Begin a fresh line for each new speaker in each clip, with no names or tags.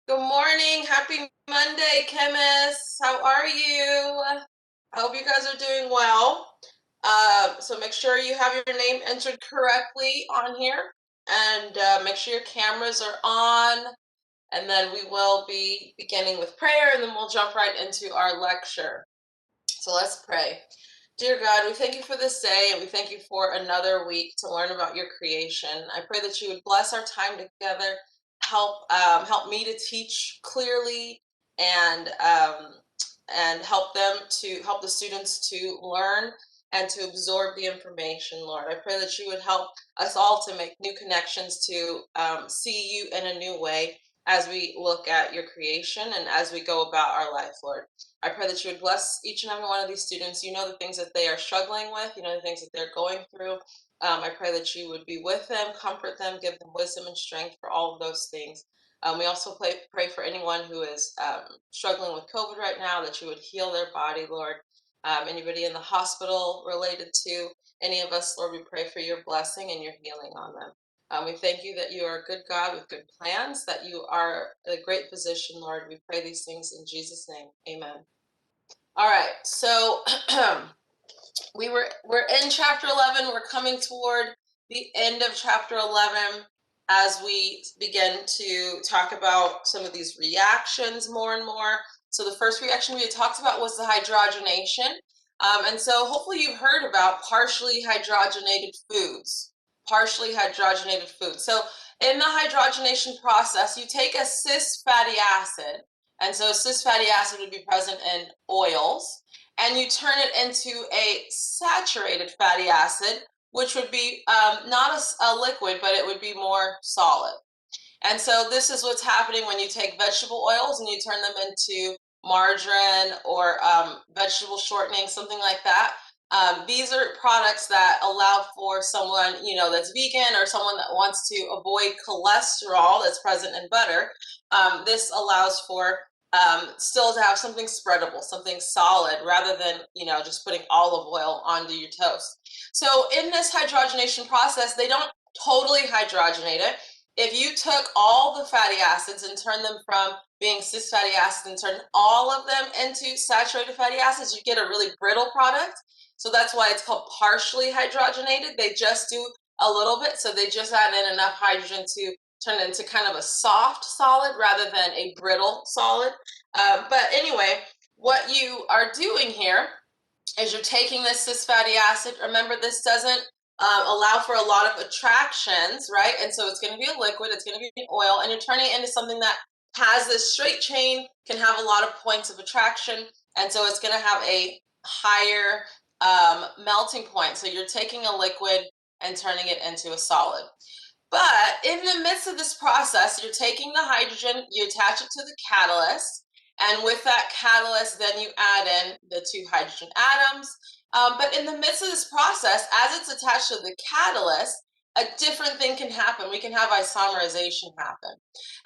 Good morning. Happy Monday, chemists. How are you? I hope you guys are doing well. So make sure you have your name entered correctly on here and make sure your cameras are on. And then we will be beginning with prayer and then we'll jump right into our lecture. So let's pray. Dear God, we thank you for this day and we thank you for another week to learn about your creation. I pray that you would bless our time together, help me to teach clearly and help the students to learn and to absorb the information, Lord. I pray that you would help us all to make new connections to see you in a new way as we look at your creation and as we go about our life, Lord. I pray that you would bless each and every one of these students. You know the things that they are struggling with, you know the things that they're going through. I pray that you would be with them, comfort them, give them wisdom and strength for all of those things. We also pray for anyone who is struggling with COVID right now, that you would heal their body, Lord. Anybody in the hospital related to any of us, Lord, we pray for your blessing and your healing on them. We thank you that you are a good God with good plans, that you are a great physician, Lord. We pray these things in Jesus' name. Amen. All right, so we're in chapter 11. We're coming toward the end of chapter 11 as we begin to talk about some of these reactions more and more. So the first reaction we had talked about was the hydrogenation. And so hopefully you've heard about partially hydrogenated foods. Partially hydrogenated foods. So in the hydrogenation process, you take a cis fatty acid, and so cis fatty acid would be present in oils, and you turn it into a saturated fatty acid, which would be not a liquid, but it would be more solid. And so this is what's happening when you take vegetable oils and you turn them into margarine or vegetable shortening, something like that. These are products that allow for someone, that's vegan or someone that wants to avoid cholesterol that's present in butter. This allows for still to have something spreadable, something solid, rather than, just putting olive oil onto your toast. So in this hydrogenation process, they don't totally hydrogenate it. If you took all the fatty acids and turned them from being cis fatty acids and turned all of them into saturated fatty acids, you get a really brittle product. So that's why it's called partially hydrogenated. They just do a little bit. So they just add in enough hydrogen to turn it into kind of a soft solid rather than a brittle solid. But anyway, what you are doing here is you're taking this cis fatty acid. Remember, this doesn't allow for a lot of attractions, right? And so it's going to be a liquid, it's going to be an oil, and you're turning it into something that has this straight chain, can have a lot of points of attraction, and so it's going to have a higher melting point. So you're taking a liquid and turning it into a solid. But in the midst of this process, you're taking the hydrogen, you attach it to the catalyst, and with that catalyst, then you add in the two hydrogen atoms. But in the midst of this process, as it's attached to the catalyst, a different thing can happen. We can have isomerization happen.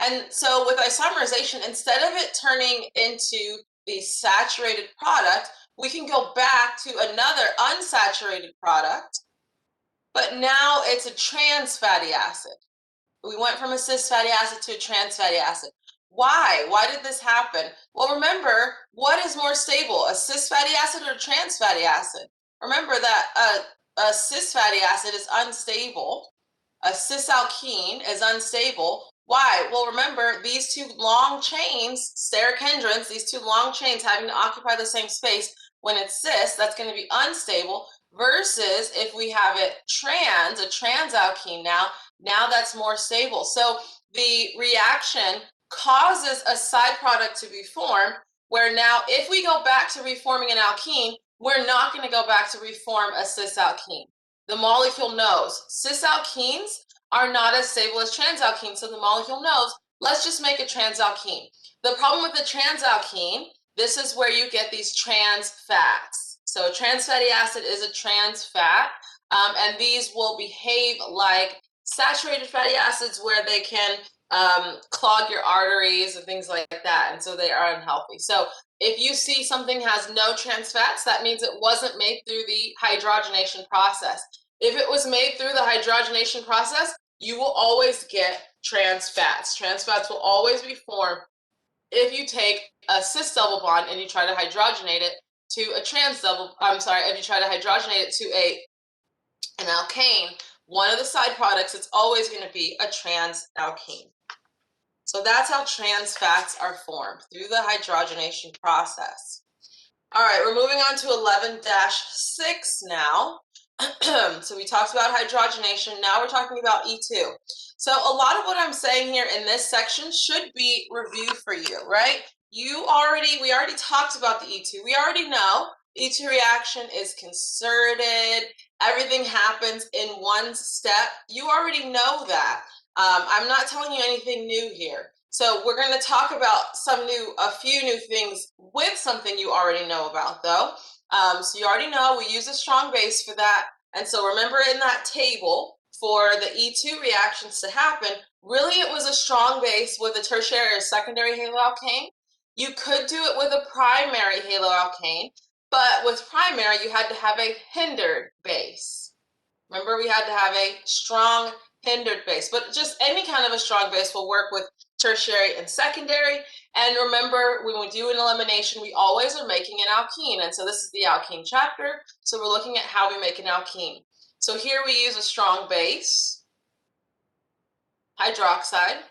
And so with isomerization, instead of it turning into the saturated product, we can go back to another unsaturated product, but now it's a trans fatty acid. We went from a cis fatty acid to a trans fatty acid. Why? Why did this happen? Well, remember, what is more stable, a cis fatty acid or a trans fatty acid? Remember that a cis fatty acid is unstable. A cis alkene is unstable. Why? Well, remember, these two long chains, steric hindrance, these two long chains having to occupy the same space, when it's cis, that's going to be unstable, versus if we have it trans, a trans alkene now that's more stable. So the reaction causes a side product to be formed, where now if we go back to reforming an alkene, we're not going to go back to reform a cis alkene. The molecule knows cis alkenes are not as stable as trans alkenes, so the molecule knows, let's just make a trans alkene. The problem with the trans alkene, this is where you get these trans fats. So a trans fatty acid is a trans fat, and these will behave like saturated fatty acids, where they can clog your arteries and things like that, and so they are unhealthy. So if you see something has no trans fats, that means it wasn't made through the hydrogenation process. If it was made through the hydrogenation process, you will always get trans fats. Trans fats will always be formed if you take a cis double bond and you try to hydrogenate it to a if you try to hydrogenate it to an alkane, one of the side products, it's always going to be a trans alkene. So that's how trans fats are formed, through the hydrogenation process. All right, we're moving on to 11-6 now. So we talked about hydrogenation. Now we're talking about E2. So a lot of what I'm saying here in this section should be review for you, right? We already talked about the E2. We already know E2 reaction is concerted. Everything happens in one step. You already know that. I'm not telling you anything new here. So we're going to talk about a few new things with something you already know about, though. So you already know we use a strong base for that. And so remember, in that table, for the E2 reactions to happen, really it was a strong base with a tertiary or secondary haloalkane. You could do it with a primary haloalkane, but with primary you had to have a hindered base. Remember, we had to have a strong hindered base, but just any kind of a strong base will work with tertiary and secondary. And remember, when we do an elimination, we always are making an alkene. And so this is the alkene chapter. So we're looking at how we make an alkene. So here we use a strong base, hydroxide.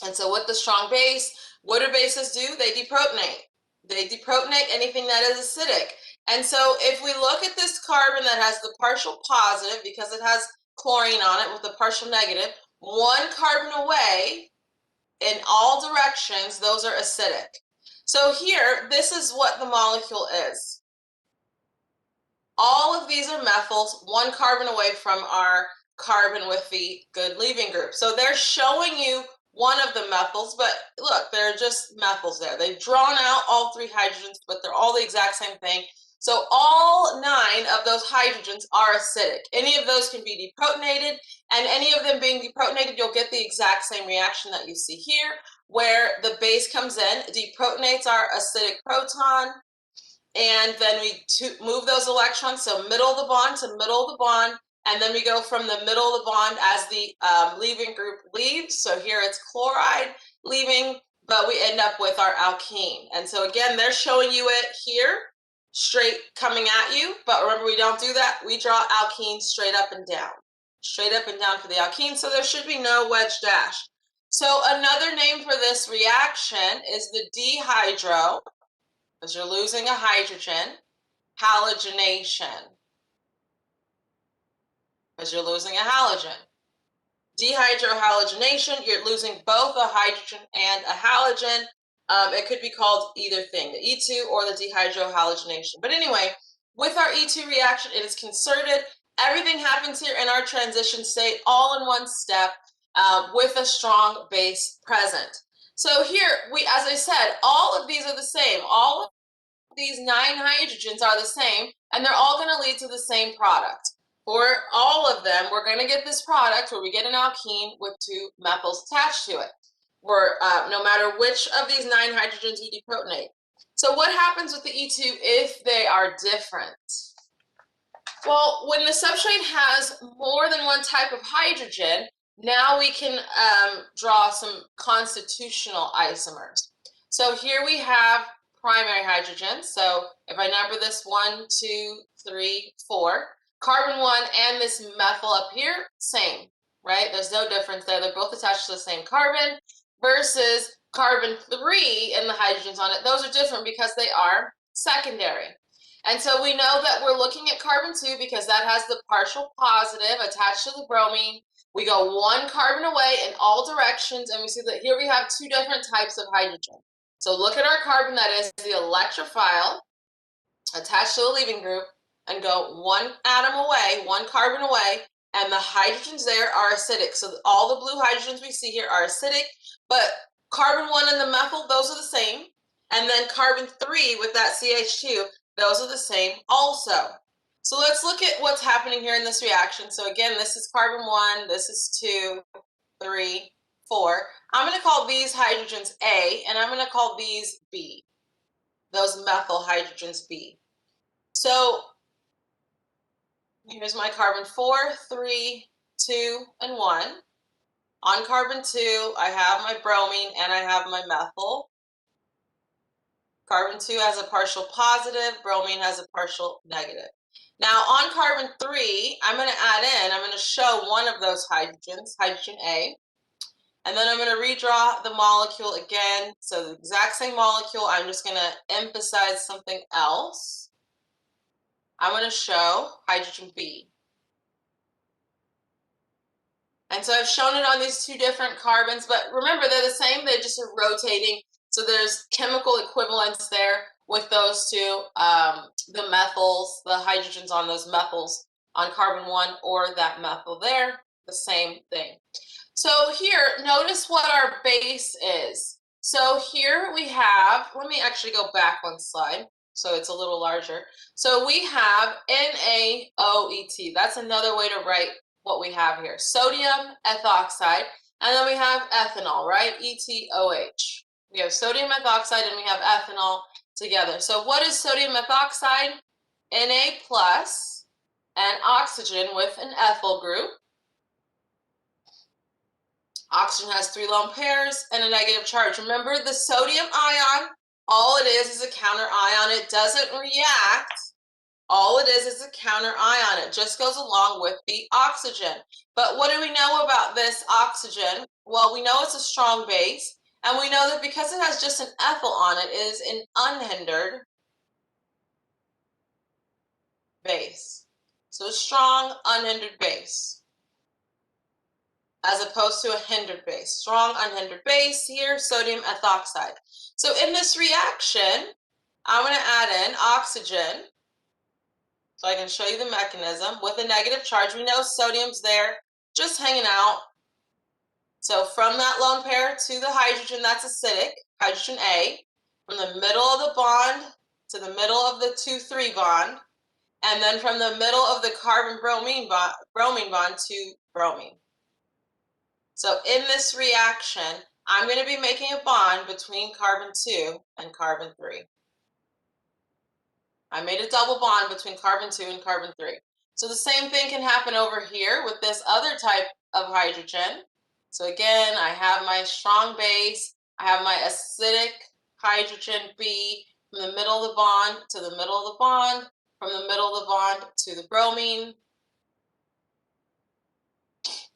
And so with the strong base, what do bases do? They deprotonate. They deprotonate anything that is acidic. And so if we look at this carbon that has the partial positive, because it has chlorine on it with the partial negative, one carbon away in all directions, those are acidic. So here, this is what the molecule is. All of these are methyls, one carbon away from our carbon with the good leaving group. So they're showing you one of the methyls, but look, they're just methyls there. They've drawn out all three hydrogens, but they're all the exact same thing. So all 9 of those hydrogens are acidic. Any of those can be deprotonated, and any of them being deprotonated, you'll get the exact same reaction that you see here, where the base comes in, deprotonates our acidic proton, and then we move those electrons, so middle of the bond to middle of the bond, and then we go from the middle of the bond as the leaving group leaves. So here it's chloride leaving, but we end up with our alkene. And so again, they're showing you it here, straight coming at you, but remember, we don't do that. We draw alkene straight up and down for the alkene, so there should be no wedge dash. So another name for this reaction is the dehydro, because you're losing a hydrogen, halogenation, because you're losing a halogen. Dehydrohalogenation, you're losing both a hydrogen and a halogen. It could be called either thing, the E2 or the dehydrohalogenation. But anyway, with our E2 reaction, it is concerted. Everything happens here in our transition state, all in one step, with a strong base present. So here, as I said, all of these are the same. All of these 9 hydrogens are the same, and they're all going to lead to the same product. For all of them, we're going to get this product where we get an alkene with 2 methyls attached to it, no matter which of these 9 hydrogens you deprotonate. So what happens with the E2 if they are different? Well, when the substrate has more than one type of hydrogen, now we can draw some constitutional isomers. So here we have primary hydrogen. So if I number this 1, 2, 3, 4, carbon 1 and this methyl up here, same, right? There's no difference there. They're both attached to the same carbon, versus carbon 3 and the hydrogens on it. Those are different because they are secondary. And so we know that we're looking at carbon 2 because that has the partial positive attached to the bromine. We go 1 carbon away in all directions, and we see that here we have 2 different types of hydrogen. So look at our carbon that is the electrophile attached to the leaving group, and go 1 atom away, 1 carbon away, and the hydrogens there are acidic. So all the blue hydrogens we see here are acidic, but carbon 1 and the methyl, those are the same. And then carbon 3 with that CH2, those are the same also. So let's look at what's happening here in this reaction. So again, this is carbon 1, this is 2, 3, 4. I'm going to call these hydrogens A, and I'm going to call these B, those methyl hydrogens B. So here's my carbon 4, 3, 2, and 1. On carbon 2, I have my bromine and I have my methyl. Carbon 2 has a partial positive, bromine has a partial negative. Now on carbon 3, I'm going to I'm going to show one of those hydrogens, hydrogen A, and then I'm going to redraw the molecule again. So the exact same molecule, I'm just going to emphasize something else. I'm going to show hydrogen B. And so I've shown it on these two different carbons, but remember they're the same, they just are rotating. So there's chemical equivalence there with those two, the methyls, the hydrogens on those methyls on carbon 1 or that methyl there, the same thing. So here, notice what our base is. So here we have, let me actually go back one slide so it's a little larger. So we have NaOET. That's another way to write what we have here. Sodium ethoxide, and then we have ethanol, right? ETOH. We have sodium ethoxide and we have ethanol together. So what is sodium ethoxide? Na plus and oxygen with an ethyl group. Oxygen has 3 lone pairs and a negative charge. Remember the sodium ion, all it is a counter ion. It doesn't react. All it is a counter ion. It just goes along with the oxygen. But what do we know about this oxygen? Well, we know it's a strong base, and we know that because it has just an ethyl on it, it is an unhindered base. So a strong, unhindered base, as opposed to a hindered base. Strong, unhindered base here, sodium ethoxide. So in this reaction, I'm going to add in oxygen. So I can show you the mechanism with a negative charge. We know sodium's there, just hanging out. So from that lone pair to the hydrogen that's acidic, hydrogen A, from the middle of the bond to the middle of the 2,3 bond, and then from the middle of the carbon-bromine bond to bromine. So in this reaction, I'm going to be making a bond between carbon 2 and carbon 3. I made a double bond between carbon 2 and carbon 3. So the same thing can happen over here with this other type of hydrogen. So again, I have my strong base, I have my acidic hydrogen B from the middle of the bond to the middle of the bond, from the middle of the bond to the bromine.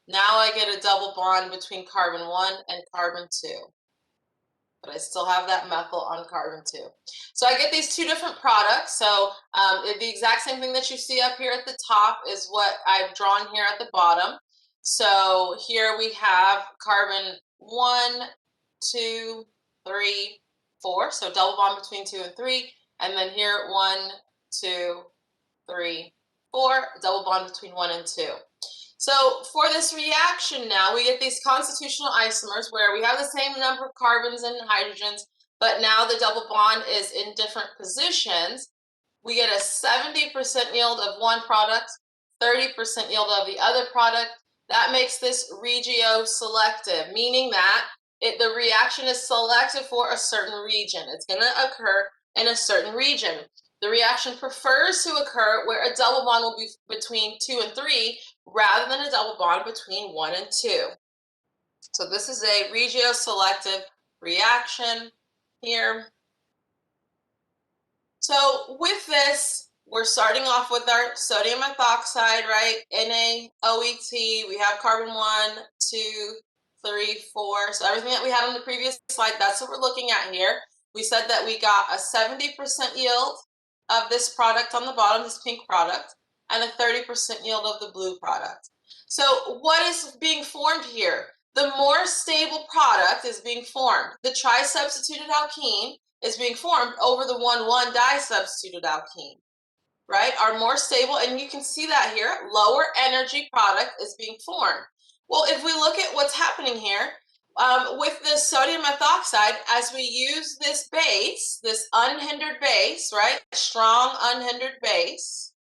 Now I get a double bond between carbon 1 and carbon 2. But I still have that methyl on carbon 2. So I get these two different products. So the exact same thing that you see up here at the top is what I've drawn here at the bottom. So here we have carbon 1, 2, 3, 4. So double bond between 2 and 3. And then here 1, 2, 3, 4. Double bond between 1 and 2. So for this reaction now, we get these constitutional isomers where we have the same number of carbons and hydrogens, but now the double bond is in different positions. We get a 70% yield of one product, 30% yield of the other product. That makes this regioselective, meaning that the reaction is selected for a certain region. It's going to occur in a certain region. The reaction prefers to occur where a double bond will be between 2 and 3 rather than a double bond between 1 and 2. So this is a regioselective reaction here. So with this, we're starting off with our sodium ethoxide, right? NaOET, we have carbon 1, 2, 3, 4. So everything that we had on the previous slide, that's what we're looking at here. We said that we got a 70% yield of this product on the bottom, this pink product, and a 30% yield of the blue product. So what is being formed here? The more stable product is being formed. The tri-substituted alkene is being formed over the 1,1 disubstituted alkene, right? Our more stable, and you can see that here, lower energy product is being formed. Well, if we look at what's happening here, with the sodium ethoxide, as we use this base, this unhindered base, right? Strong unhindered base.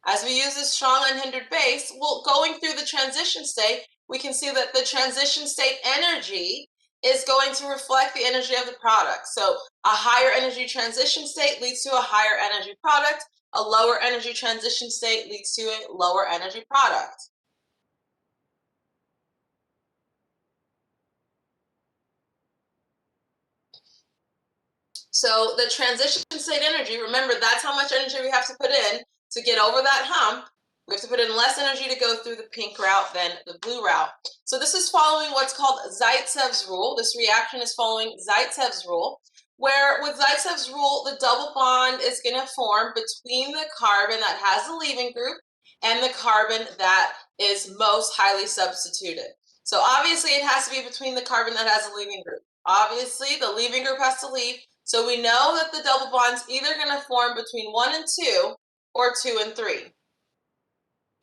As we use this strong unhindered base, well, going through the transition state, we can see that the transition state energy is going to reflect the energy of the product. So a higher energy transition state leads to a higher energy product. A lower energy transition state leads to a lower energy product. So the transition state energy, remember, that's how much energy we have to put in to get over that hump. We have to put in less energy to go through the pink route than the blue route. So this is following what's called Zaitsevs Rule. This reaction is following Zaitsevs Rule, where with Zaitsevs Rule, the double bond is going to form between the carbon that has the leaving group and the carbon that is most highly substituted. So obviously it has to be between the carbon that has the leaving group. Obviously the leaving group has to leave. So we know that the double bond's either going to form between 1 and 2 or 2 and 3.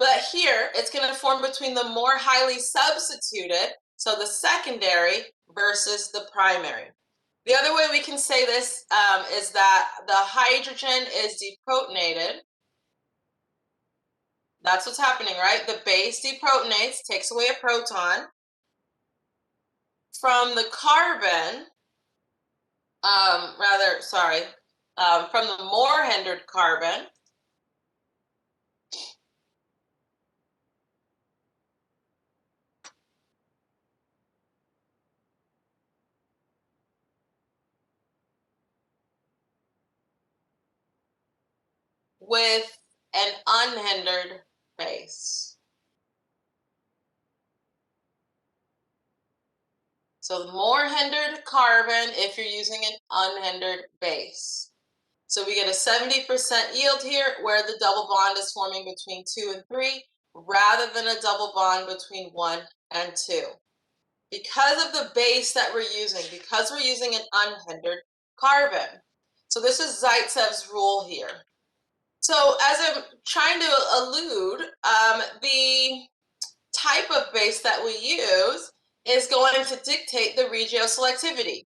But here, it's going to form between the more highly substituted, so the secondary versus the primary. The other way we can say this is that the hydrogen is deprotonated. That's what's happening, right? The base deprotonates, takes away a proton from the carbon, from the more hindered carbon. With an unhindered base. So the more hindered carbon if you're using an unhindered base. So we get a 70% yield here where the double bond is forming between 2 and 3 rather than a double bond between 1 and 2. Because of the base that we're using, because we're using an unhindered carbon. So this is Zaitsevs rule here. So as I'm trying to allude, the type of base that we use is going to dictate the regioselectivity.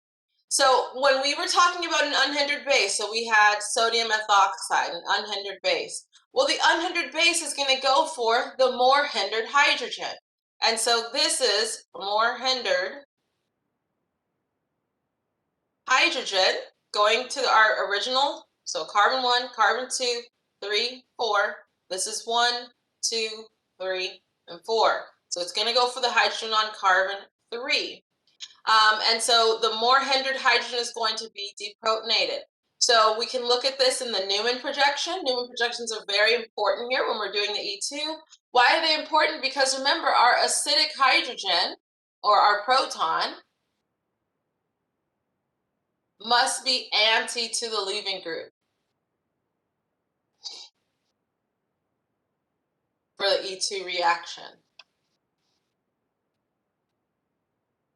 So when we were talking about an unhindered base, so we had sodium methoxide, an unhindered base. Well, the unhindered base is going to go for the more hindered hydrogen. And so this is more hindered hydrogen going to our original. So carbon 1, carbon 2, 3, 4. This is 1, 2, 3, and 4. So it's going to go for the hydrogen on carbon 3. And so the more hindered hydrogen is going to be deprotonated. So we can look at this in the Newman projection. Newman projections are very important here when we're doing the E2. Why are they important? Because remember, our acidic hydrogen, or our proton, must be anti to the leaving group for the E2 reaction.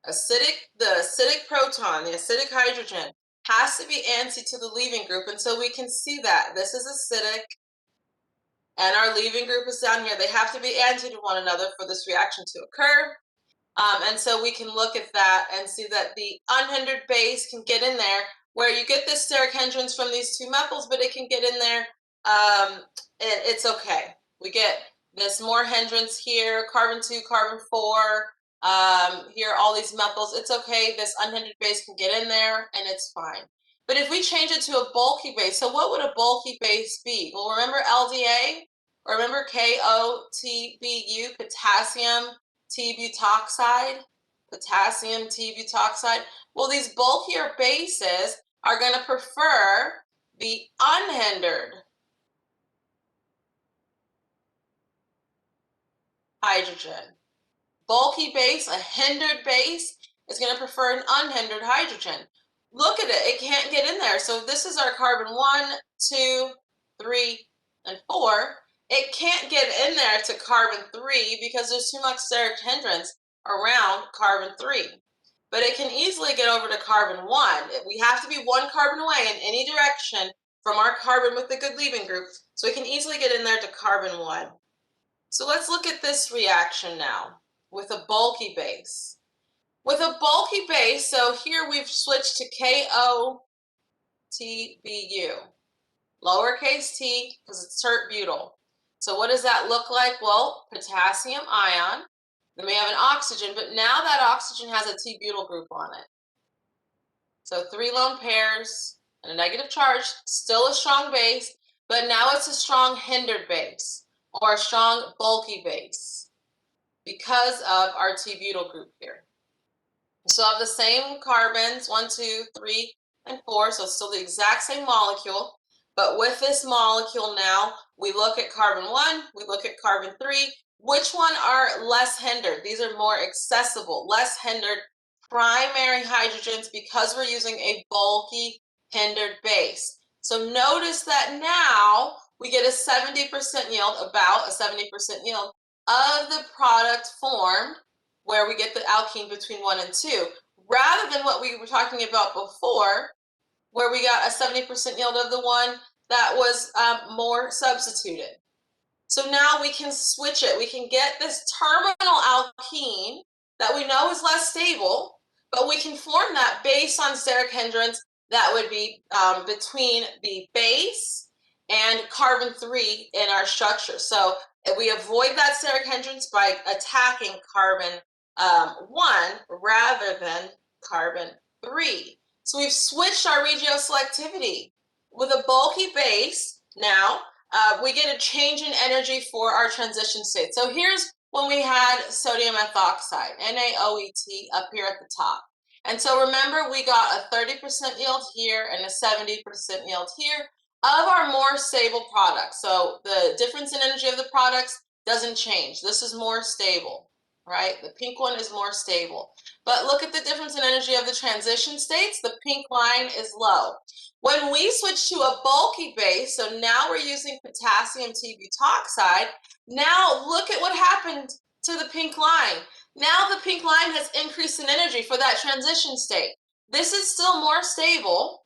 The acidic proton, the acidic hydrogen, has to be anti to the leaving group. And so we can see that this is acidic and our leaving group is down here. They have to be anti to one another for this reaction to occur. And so we can look at that and see that the unhindered base can get in there, where you get this steric hindrance from these two methyls, but it can get in there. It's okay. We get this more hindrance here, carbon 2, carbon 4, here, all these methyls. It's okay. This unhindered base can get in there, and it's fine. But if we change it to a bulky base, so what would a bulky base be? Well, remember LDA? Or remember KOTBU, potassium T-butoxide, potassium T-butoxide. Well, these bulkier bases are going to prefer the unhindered hydrogen. Bulky base, a hindered base, is going to prefer an unhindered hydrogen. Look at it. It can't get in there. So this is our carbon 1, 2, 3, and 4. It can't get in there to carbon 3 because there's too much steric hindrance around carbon 3. But it can easily get over to carbon 1. We have to be one carbon away in any direction from our carbon with the good leaving group. So it can easily get in there to carbon 1. So let's look at this reaction now with a bulky base. With a bulky base, so here we've switched to KOTBU. Lowercase t because it's tert-butyl. So what does that look like? Well, potassium ion. Then we have an oxygen, but now that oxygen has a T-butyl group on it. So 3 lone pairs and a negative charge, still a strong base, but now it's a strong hindered base or a strong bulky base because of our T-butyl group here. So I have the same carbons, 1, 2, 3, and 4, so it's still the exact same molecule, but with this molecule now, we look at carbon 1, we look at carbon 3, which one are less hindered? These are more accessible, less hindered primary hydrogens because we're using a bulky hindered base. So notice that now we get a 70% yield, about a 70% yield of the product formed where we get the alkene between 1 and 2, rather than what we were talking about before, where we got a 70% yield of the one that was more substituted. So now we can switch it. We can get this terminal alkene that we know is less stable, but we can form that based on steric hindrance that would be between the base and carbon 3 in our structure. So if we avoid that steric hindrance by attacking carbon 1 rather than carbon 3. So we've switched our regioselectivity. With a bulky base now, we get a change in energy for our transition state. So here's when we had sodium methoxide, NaOET, up here at the top. And so remember, we got a 30% yield here and a 70% yield here of our more stable products. So the difference in energy of the products doesn't change. This is more stable, right? The pink one is more stable. But look at the difference in energy of the transition states. The pink line is low. When we switch to a bulky base, so now we're using potassium T-butoxide, now look at what happened to the pink line. Now the pink line has increased in energy for that transition state. This is still more stable.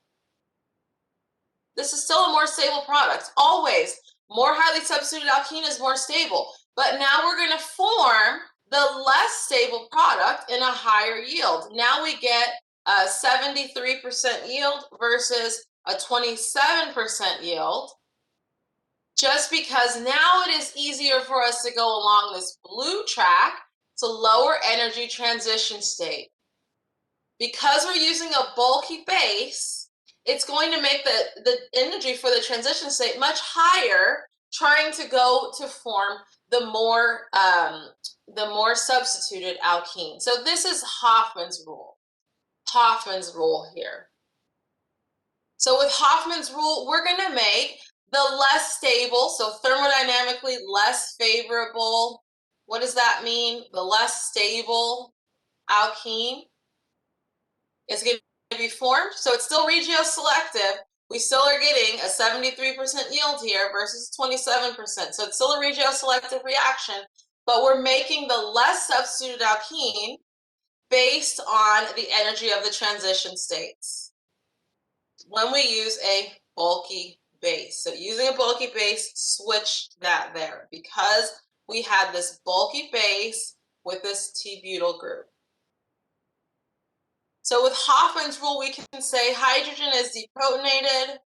This is still a more stable product. Always, more highly substituted alkene is more stable. But now we're going to form the less stable product in a higher yield. Now we get a 73% yield versus a 27% yield, just because now it is easier for us to go along this blue track to lower energy transition state. Because we're using a bulky base, it's going to make the energy for the transition state much higher, trying to go to form the more substituted alkene. So this is Hoffmans rule. Hoffmans rule here. So with Hoffmans rule, we're going to make the less stable, so thermodynamically less favorable. What does that mean? The less stable alkene is going to be formed. So it's still regioselective. We still are getting a 73% yield here versus 27%. So it's still a regioselective reaction, but we're making the less substituted alkene based on the energy of the transition states when we use a bulky base. So using a bulky base, switch that there because we had this bulky base with this T-butyl group. So with Hoffman's rule, we can say hydrogen is deprotonated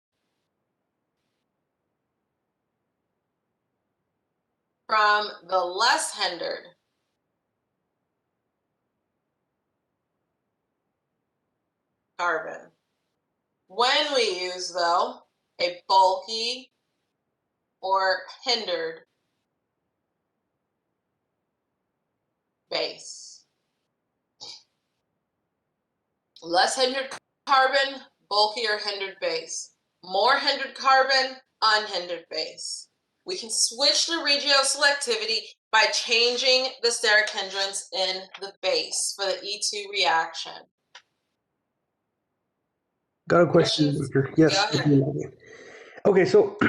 from the less hindered carbon when we use, though, a bulky or hindered base. Less hindered carbon, bulky or hindered base. More hindered carbon, unhindered base. We can switch the regioselectivity by changing the steric hindrance in the base for the E2 reaction.
Got a question, Victor. Yes.
Go ahead.
Okay, so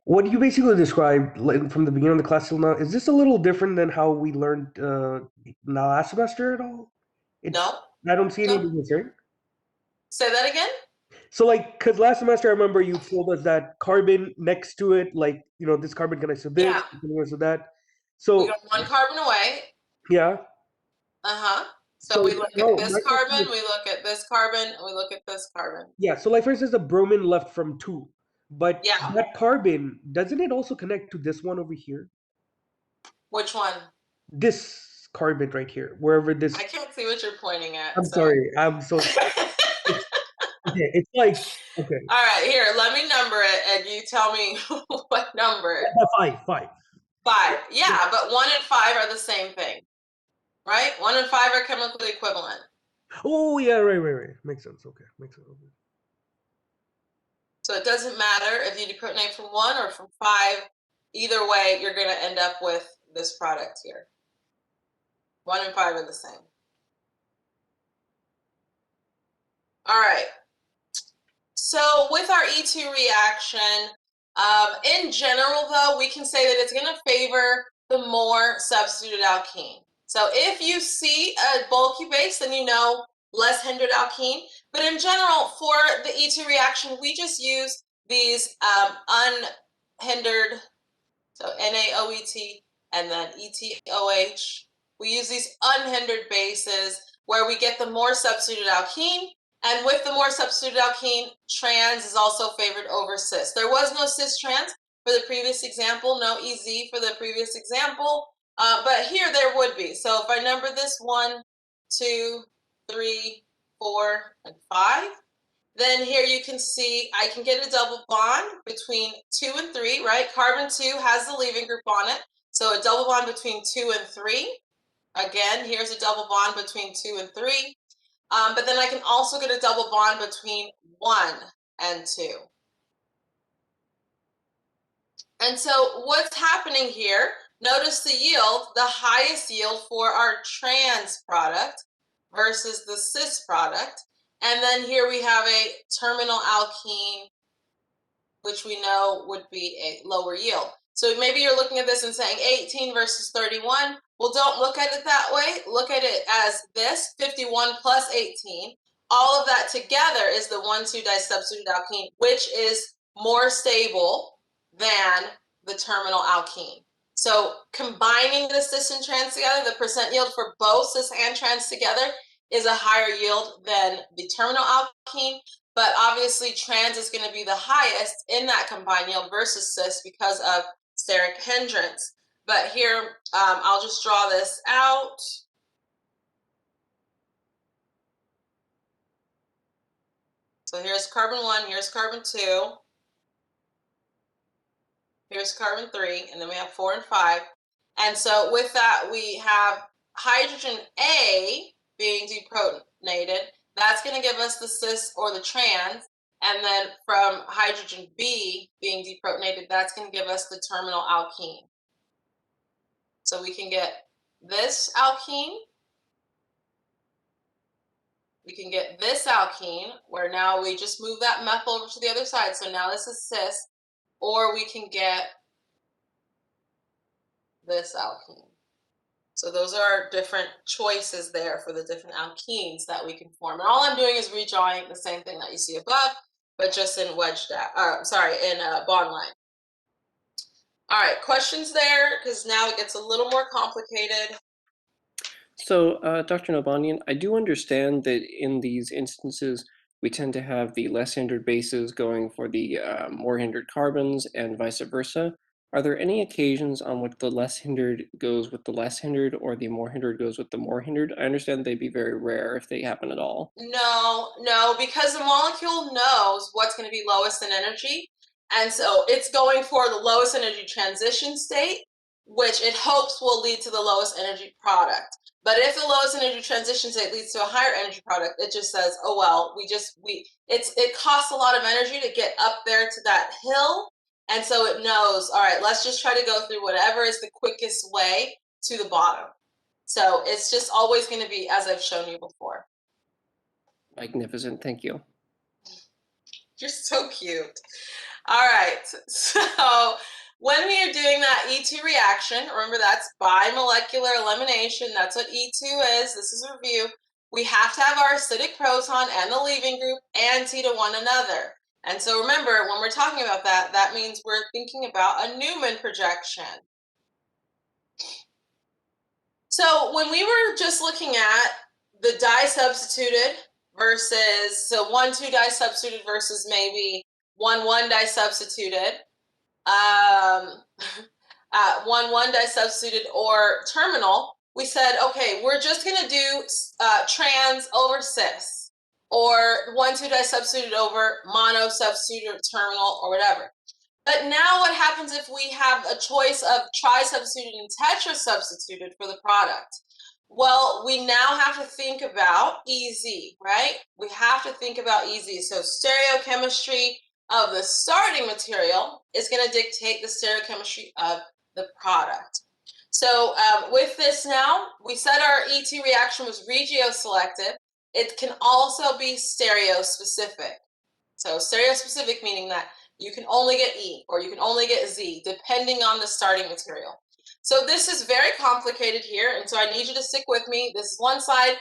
what you basically described from the beginning of the class till now, is this a little different than how we learned last semester at all?
No.
I don't see any difference, right?
Say that again?
So, like, because last semester I remember you told us that carbon next to it, like, you know, this carbon connects to this,
Yeah.
connects to that. So
we go one carbon away.
Yeah.
So we look at this carbon, we look at this carbon, and we look at this carbon.
Yeah, so like for instance, the bromine left from 2. But
yeah.
That carbon, doesn't it also connect to this one over here?
Which one?
This carbon right here, wherever this...
I can't see what you're pointing at.
I'm sorry, I'm so... Okay, it's like, okay,
All right, here, let me number it and you tell me what number.
five.
5. Yeah, but 1 and 5 are the same thing, right? 1 and 5 are chemically equivalent.
Oh, yeah, right. Makes sense. Okay, makes sense. Okay.
So it doesn't matter if you deprotonate from 1 or from 5. Either way, you're going to end up with this product here. 1 and 5 are the same. All right. So with our E2 reaction, in general, though, we can say that it's going to favor the more substituted alkene. So if you see a bulky base, then you know less hindered alkene. But in general, for the E2 reaction, we just use these unhindered, so NaOET and then ETOH. We use these unhindered bases where we get the more substituted alkene. And with the more substituted alkene, trans is also favored over cis. There was no cis trans for the previous example, no EZ for the previous example, but here there would be. So if I number this 1, 2, 3, 4, and 5, then here you can see I can get a double bond between 2 and 3, right? Carbon 2 has the leaving group on it. So a double bond between 2 and 3. Again, here's a double bond between 2 and 3. But then I can also get a double bond between 1 and 2. And so what's happening here, notice the yield, the highest yield for our trans product versus the cis product. And then here we have a terminal alkene, which we know would be a lower yield. So maybe you're looking at this and saying 18 versus 31. Well, don't look at it that way. Look at it as this, 51 plus 18. All of that together is the 1,2-disubstituted alkene, which is more stable than the terminal alkene. So combining the cis and trans together, the percent yield for both cis and trans together is a higher yield than the terminal alkene. But obviously trans is going to be the highest in that combined yield versus cis because of steric hindrance. But here, I'll just draw this out. So here's carbon 1, here's carbon 2, here's carbon 3, and then we have 4 and 5. And so with that, we have hydrogen A being deprotonated. That's going to give us the cis or the trans. And then from hydrogen B being deprotonated, that's going to give us the terminal alkene. So we can get this alkene. We can get this alkene, where now we just move that methyl over to the other side. So now this is cis. Or we can get this alkene. So those are different choices there for the different alkenes that we can form. And all I'm doing is redrawing the same thing that you see above, but just in in a bond line. All right, questions there? Because now it gets a little more complicated.
So, Dr. Nalbandian, I do understand that in these instances, we tend to have the less hindered bases going for the more hindered carbons and vice versa. Are there any occasions on which the less hindered goes with the less hindered or the more hindered goes with the more hindered? I understand they'd be very rare if they happen at all.
No, because the molecule knows what's going to be lowest in energy. And so it's going for the lowest energy transition state, which it hopes will lead to the lowest energy product. But if the lowest energy transition state leads to a higher energy product, it just says, oh, well, it costs a lot of energy to get up there to that hill. And so it knows, all right, let's just try to go through whatever is the quickest way to the bottom. So it's just always going to be as I've shown you before.
Magnificent, thank you.
You're so cute. All right, so when we are doing that E2 reaction, remember that's bimolecular elimination. That's what E2 is. This is a review. We have to have our acidic proton and the leaving group anti to one another. And so remember, when we're talking about that, that means we're thinking about a Newman projection. So when we were just looking at the disubstituted versus, so 1,2 disubstituted versus maybe 1,1 disubstituted, 1,1 disubstituted or terminal, we said, okay, we're just going to do trans over cis, or 1,2 disubstituted over mono substituted terminal or whatever. But now what happens if we have a choice of tri-substituted and tetra-substituted for the product? Well, we now have to think about EZ, right? We have to think about EZ. So stereochemistry of the starting material is going to dictate the stereochemistry of the product. So with this now, we said our ET reaction was regioselective. It can also be stereospecific. So stereospecific meaning that you can only get E or you can only get Z depending on the starting material. So this is very complicated here, and so I need you to stick with me. This is one slide.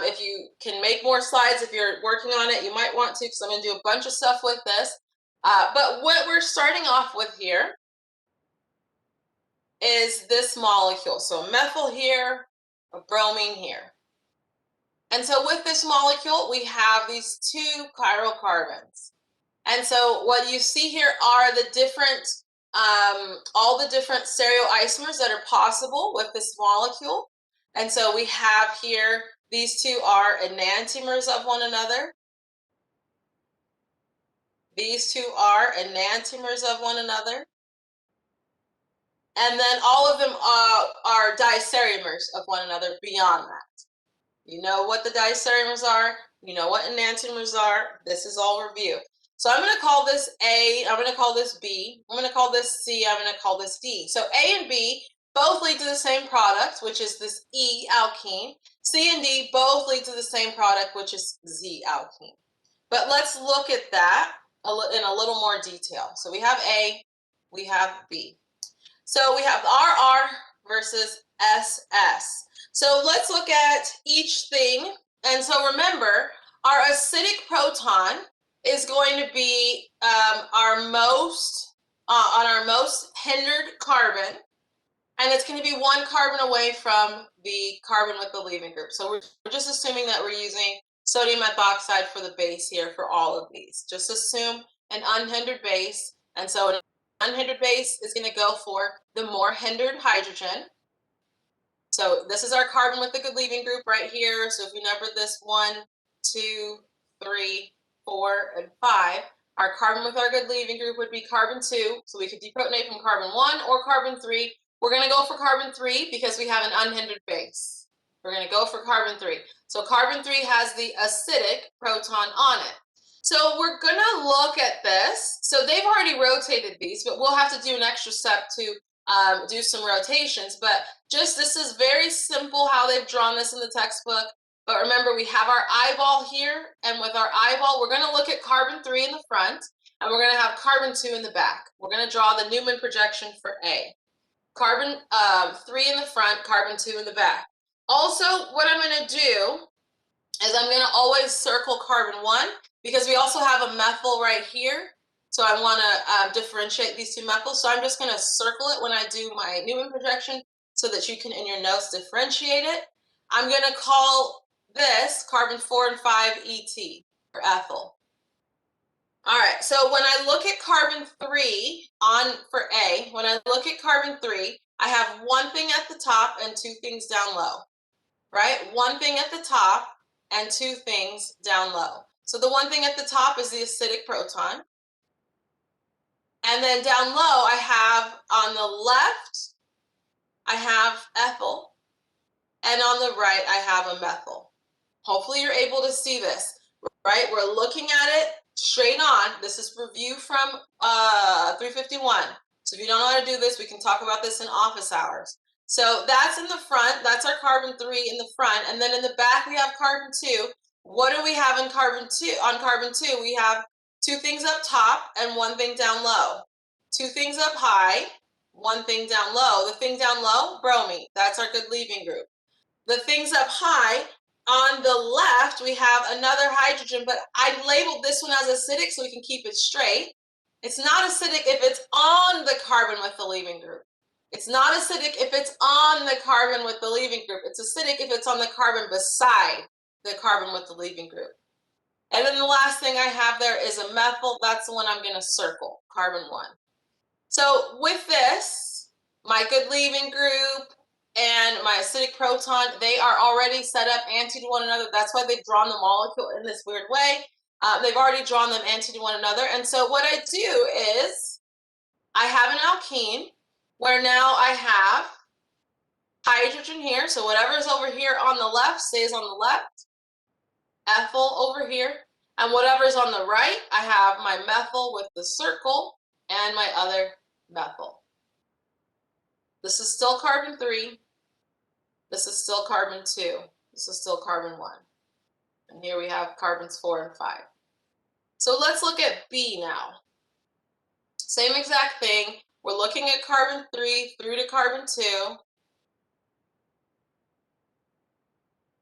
If you can make more slides, if you're working on it, you might want to, because I'm going to do a bunch of stuff with this. But what we're starting off with here is this molecule. So a methyl here, a bromine here. And so with this molecule, we have these two chiral carbons. And so what you see here are the different, all the different stereoisomers that are possible with this molecule. And so we have here, these two are enantiomers of one another. These two are enantiomers of one another. And then all of them are diastereomers of one another beyond that. You know what the diastereomers are. You know what enantiomers are. This is all review. So I'm going to call this A, I'm going to call this B, I'm going to call this C, I'm going to call this D. So A and B both lead to the same product, which is this E alkene. C and D both lead to the same product, which is Z alkene. But let's look at that in a little more detail. So we have A, we have B. So we have RR versus SS. So let's look at each thing. And so remember, our acidic proton is going to be our most hindered carbon, and it's going to be one carbon away from the carbon with the leaving group. So we're just assuming that we're using sodium methoxide for the base here for all of these. Just assume an unhindered base, and so an unhindered base is going to go for the more hindered hydrogen. So this is our carbon with the good leaving group right here. So if we number this 1, 2, 3, 4, and 5, our carbon with our good leaving group would be carbon 2. So we could deprotonate from carbon 1 or carbon 3. We're going to go for carbon 3 because we have an unhindered base. We're going to go for carbon 3. So carbon 3 has the acidic proton on it. So we're going to look at this. So they've already rotated these, but we'll have to do an extra step to do some rotations. But just this is very simple how they've drawn this in the textbook. But remember, we have our eyeball here, and with our eyeball, we're going to look at carbon 3 in the front, and we're going to have carbon 2 in the back. We're going to draw the Newman projection for A. Carbon 3 in the front, carbon 2 in the back. Also, what I'm going to do is I'm going to always circle carbon 1, because we also have a methyl right here. So I want to differentiate these two methyls. So I'm just going to circle it when I do my Newman projection so that you can, in your notes, differentiate it. I'm going to call this carbon 4 and 5 ET, or ethyl. All right, so when I look at carbon 3 for A, when I look at carbon 3, I have one thing at the top and two things down low, right? One thing at the top and two things down low. So the one thing at the top is the acidic proton. And then down low, I have on the left, I have ethyl. And on the right, I have a methyl. Hopefully you're able to see this, right? We're looking at it straight on. This is review from 351. So if you don't know how to do this, we can talk about this in office hours. So that's in the front. That's our carbon 3 in the front. And then in the back, we have carbon 2. What do we have in carbon 2? On carbon 2, we have two things up top and one thing down low. Two things up high, one thing down low. The thing down low, bromine. That's our good leaving group. The things up high, on the left, we have another hydrogen, but I labeled this one as acidic so we can keep it straight. It's not acidic if it's on the carbon with the leaving group. It's not acidic if it's on the carbon with the leaving group. It's acidic if it's on the carbon beside the carbon with the leaving group. And then the last thing I have there is a methyl. That's the one I'm going to circle, carbon 1. So with this, my good leaving group, and my acidic proton, they are already set up anti to one another. That's why they've drawn the molecule in this weird way. They've already drawn them anti to one another. And so what I do is I have an alkene where now I have hydrogen here. So whatever is over here on the left stays on the left. Ethyl over here. And whatever's on the right, I have my methyl with the circle and my other methyl. This is still carbon 3. This is still carbon 2. This is still carbon 1. And here we have carbons 4 and 5. So let's look at B now. Same exact thing. We're looking at carbon 3 through to carbon 2.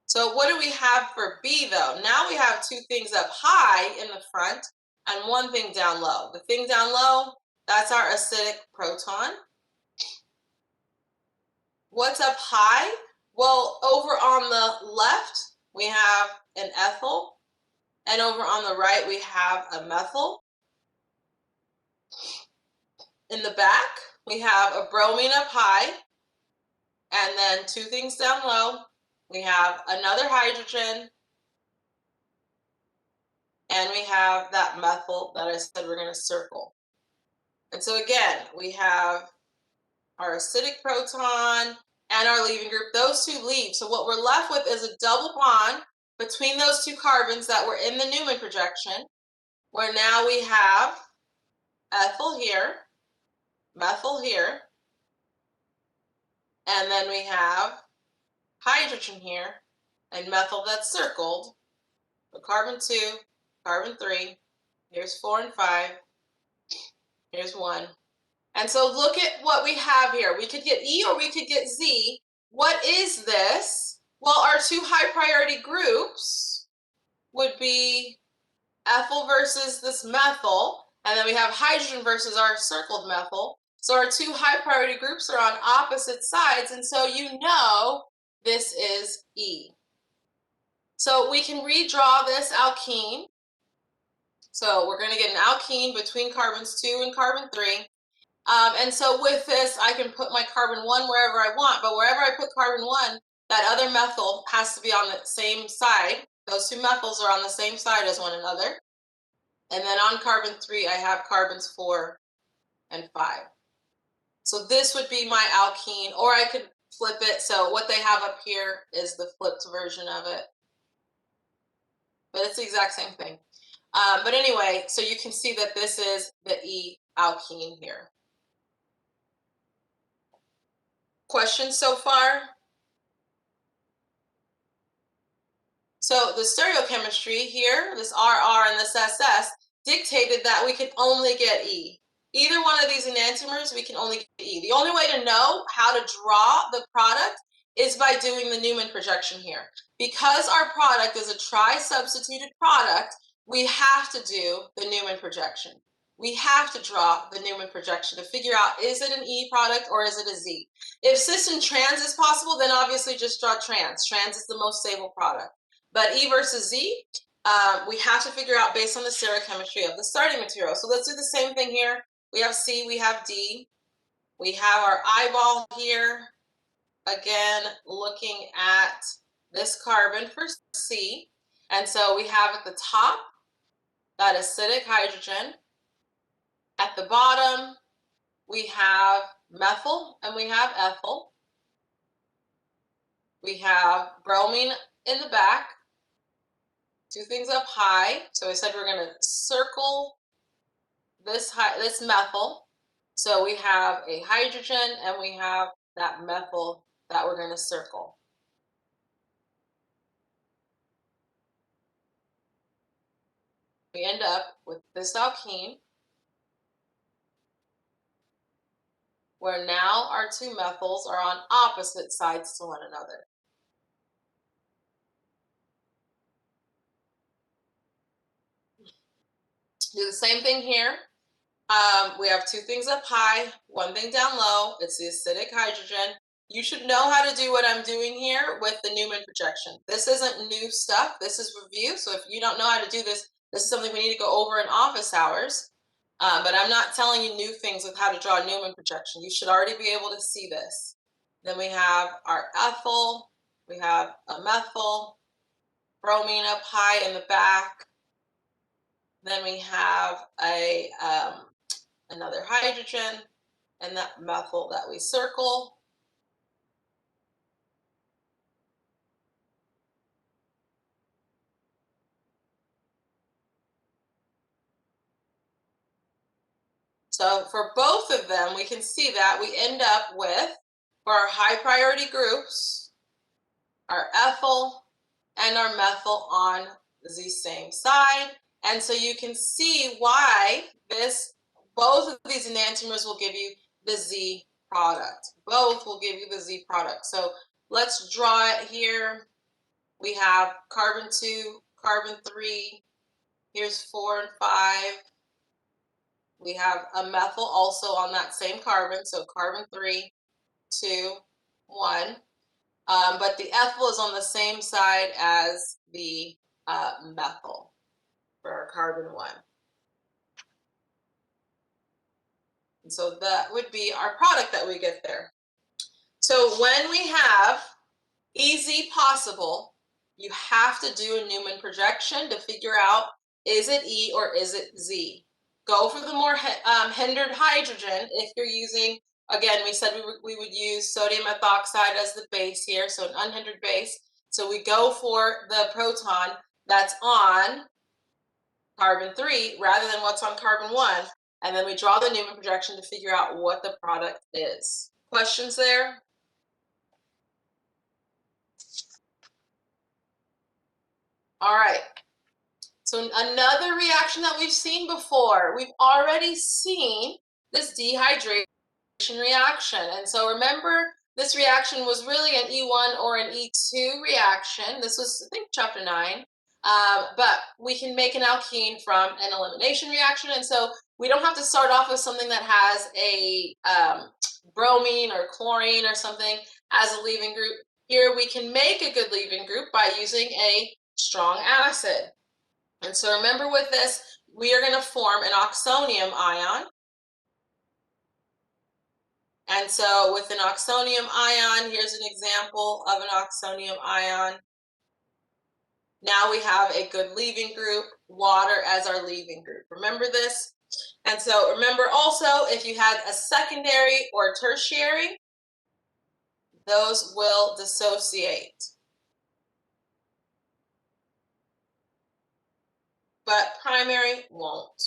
So what do we have for B though? Now we have two things up high in the front and one thing down low. The thing down low, that's our acidic proton. What's up high? Well, over on the left, we have an ethyl, and over on the right, we have a methyl. In the back, we have a bromine up high, and then two things down low. We have another hydrogen, and we have that methyl that I said we're going to circle. And so again, we have our acidic proton and our leaving group. Those two leave. So what we're left with is a double bond between those two carbons that were in the Newman projection, where now we have ethyl here, methyl here, and then we have hydrogen here, and methyl that's circled. So carbon 2, carbon 3, here's 4 and 5, here's 1. And so look at what we have here. We could get E or we could get Z. What is this? Well, our two high priority groups would be ethyl versus this methyl, and then we have hydrogen versus our circled methyl. So our two high priority groups are on opposite sides, and so you know this is E. So we can redraw this alkene. So we're going to get an alkene between carbons 2 and carbon 3. And so with this, I can put my carbon 1 wherever I want, but wherever I put carbon 1, that other methyl has to be on the same side. Those two methyls are on the same side as one another. And then on carbon 3, I have carbons 4 and 5. So this would be my alkene, or I could flip it. So what they have up here is the flipped version of it. But it's the exact same thing. But anyway, so you can see that this is the E alkene here. Questions so far? So the stereochemistry here, this RR and this SS, dictated that we could only get E. Either one of these enantiomers, we can only get E. The only way to know how to draw the product is by doing the Newman projection here. Because our product is a tri-substituted product, we have to do the Newman projection. We have to draw the Newman projection to figure out, is it an E product or is it a Z? If cis and trans is possible, then obviously just draw trans. Trans is the most stable product. But E versus Z, we have to figure out based on the stereochemistry of the starting material. So let's do the same thing here. We have C, we have D. We have our eyeball here. Again, looking at this carbon for C. And so we have at the top that acidic hydrogen. At the bottom, we have methyl and we have ethyl. We have bromine in the back. Two things up high. So I said we're going to circle this methyl. So we have a hydrogen and we have that methyl that we're going to circle. We end up with this alkene, where now our two methyls are on opposite sides to one another. Do the same thing here. We have two things up high, one thing down low. It's the acidic hydrogen. You should know how to do what I'm doing here with the Newman projection. This isn't new stuff. This is review. So if you don't know how to do this, this is something we need to go over in office hours. But I'm not telling you new things with how to draw a Newman projection. You should already be able to see this. Then we have our ethyl. We have a methyl, bromine up high in the back. Then we have a another hydrogen and that methyl that we circle. So for both of them, we can see that we end up with, for our high priority groups, our ethyl and our methyl on the same side. And so you can see why both of these enantiomers will give you the Z product. Both will give you the Z product. So let's draw it here. We have carbon 2, carbon 3. Here's 4 and 5. We have a methyl also on that same carbon. So carbon 3, 2, 1. But the ethyl is on the same side as the methyl for our carbon 1. And so that would be our product that we get there. So when we have EZ possible, you have to do a Newman projection to figure out, is it E or is it Z? Go for the more hindered hydrogen if you're using, again, we said we would use sodium methoxide as the base here, so an unhindered base. So we go for the proton that's on carbon 3 rather than what's on carbon 1. And then we draw the Newman projection to figure out what the product is. Questions there? All right. So another reaction that we've seen before, we've already seen this dehydration reaction. And so remember, this reaction was really an E1 or an E2 reaction. This was, I think, chapter 9. But we can make an alkene from an elimination reaction. And so we don't have to start off with something that has a bromine or chlorine or something as a leaving group. Here we can make a good leaving group by using a strong acid. And so remember with this, we are going to form an oxonium ion. And so with an oxonium ion, here's an example of an oxonium ion. Now we have a good leaving group, water as our leaving group. Remember this? And so remember also, if you had a secondary or tertiary, those will dissociate. But primary won't.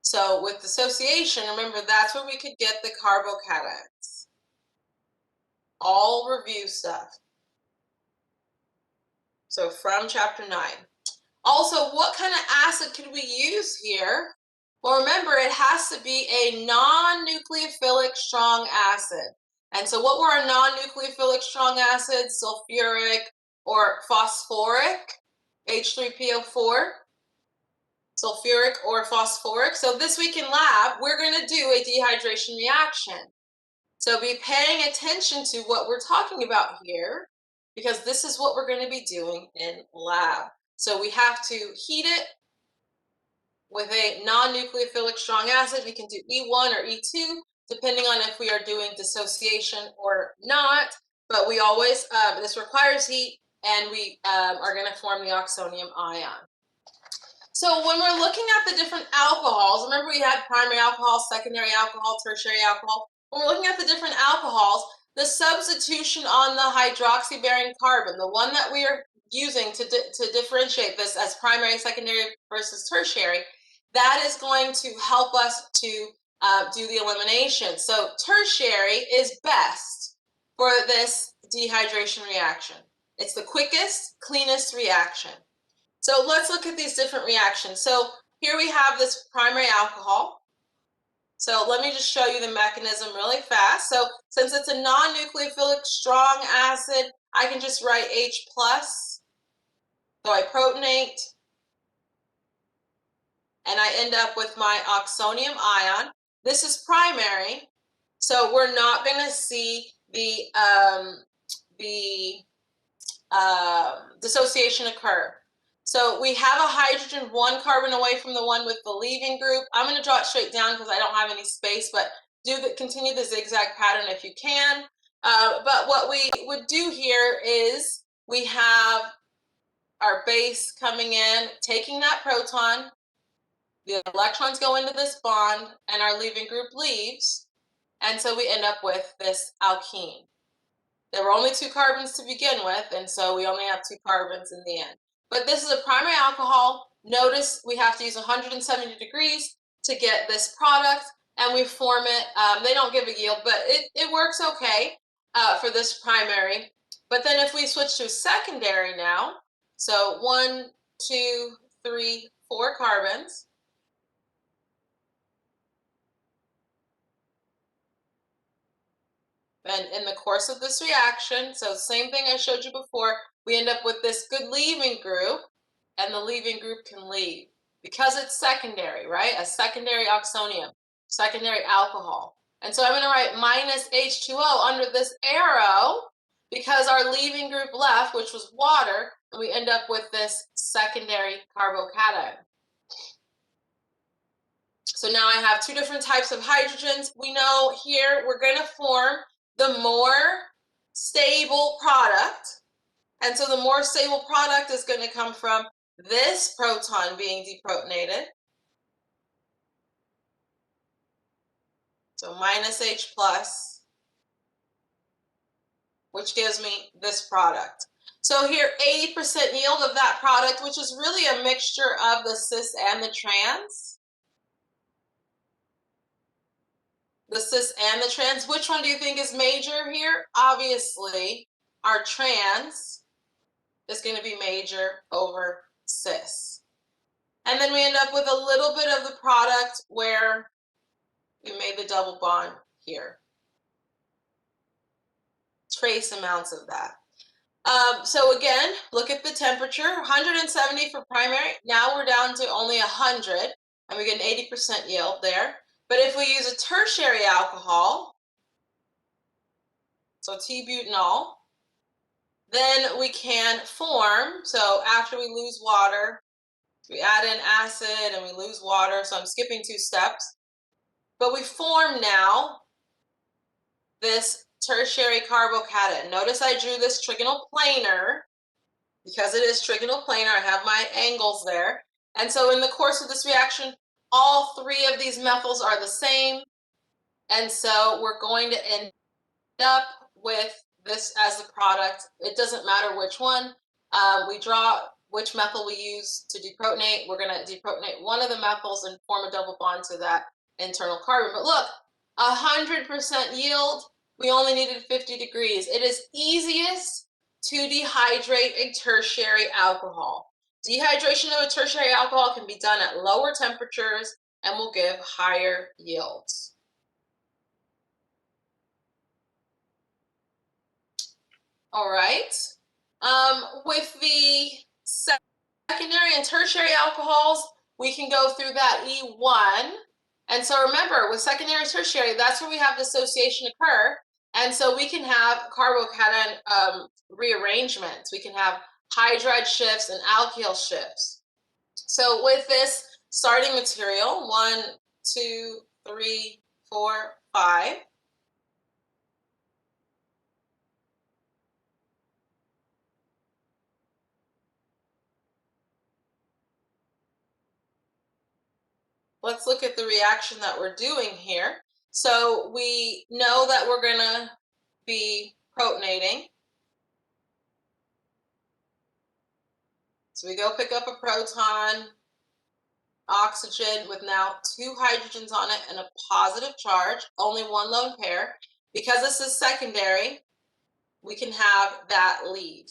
So with dissociation, remember that's where we could get the carbocations. All review stuff. So from chapter 9. Also, what kind of acid could we use here? Well, remember, it has to be a non-nucleophilic strong acid. And so what were our non-nucleophilic strong acids? Sulfuric or phosphoric, H3PO4. Sulfuric or phosphoric. So this week in lab, we're going to do a dehydration reaction. So be paying attention to what we're talking about here, because this is what we're going to be doing in lab. So we have to heat it with a non-nucleophilic strong acid. We can do E1 or E2, depending on if we are doing dissociation or not. But we always, this requires heat, and we are going to form the oxonium ion. So when we're looking at the different alcohols, remember we had primary alcohol, secondary alcohol, tertiary alcohol. When we're looking at the different alcohols, the substitution on the hydroxy-bearing carbon, the one that we are using to differentiate this as primary, secondary versus tertiary, that is going to help us to do the elimination. So tertiary is best for this dehydration reaction. It's the quickest, cleanest reaction. So let's look at these different reactions. So here we have this primary alcohol. So let me just show you the mechanism really fast. So since it's a non-nucleophilic strong acid, I can just write H+. So I protonate, and I end up with my oxonium ion. This is primary, so we're not going to see the dissociation occur. So we have a hydrogen 1 carbon away from the one with the leaving group. I'm going to draw it straight down because I don't have any space, but continue the zigzag pattern if you can. But what we would do here is we have our base coming in, taking that proton, the electrons go into this bond, and our leaving group leaves, and so we end up with this alkene. There were only 2 carbons to begin with, and so we only have 2 carbons in the end. But this is a primary alcohol. Notice we have to use 170 degrees to get this product, and we form it. They don't give a yield, but it works okay for this primary. But then if we switch to secondary now, so 1, 2, 3, 4 carbons. And in the course of this reaction, so same thing I showed you before, we end up with this good leaving group, and the leaving group can leave because it's secondary, right? A secondary oxonium, secondary alcohol. And so I'm going to write minus H2O under this arrow because our leaving group left, which was water, and we end up with this secondary carbocation. So now I have 2 different types of hydrogens. We know here we're going to form the more stable product. And so the more stable product is going to come from this proton being deprotonated. So minus H plus, which gives me this product. So here, 80% yield of that product, which is really a mixture of the cis and the trans. The cis and the trans. Which one do you think is major here? Obviously, our trans is going to be major over cis. And then we end up with a little bit of the product where we made the double bond here. Trace amounts of that. So again, look at the temperature, 170 for primary. Now we're down to only 100, and we get an 80% yield there. But if we use a tertiary alcohol, so T-butanol, then we can form, so after we lose water, we add in acid and we lose water, so I'm skipping 2 steps. But we form now this tertiary carbocation. Notice I drew this trigonal planar. Because it is trigonal planar, I have my angles there. And so in the course of this reaction, all 3 of these methyls are the same. And so we're going to end up with this as the product. It doesn't matter which one. We draw which methyl we use to deprotonate. We're going to deprotonate one of the methyls and form a double bond to that internal carbon. But look, 100% yield. We only needed 50 degrees. It is easiest to dehydrate a tertiary alcohol. Dehydration of a tertiary alcohol can be done at lower temperatures and will give higher yields. All right. With the secondary and tertiary alcohols, we can go through that E1. And so remember, with secondary and tertiary, that's where we have the association occur. And so we can have carbocation rearrangements. We can have hydride shifts and alkyl shifts. So with this starting material, 1, 2, 3, 4, 5. Let's look at the reaction that we're doing here. So we know that we're going to be protonating. So we go pick up a proton, oxygen with now 2 hydrogens on it and a positive charge, only 1 lone pair. Because this is secondary, we can have that leave.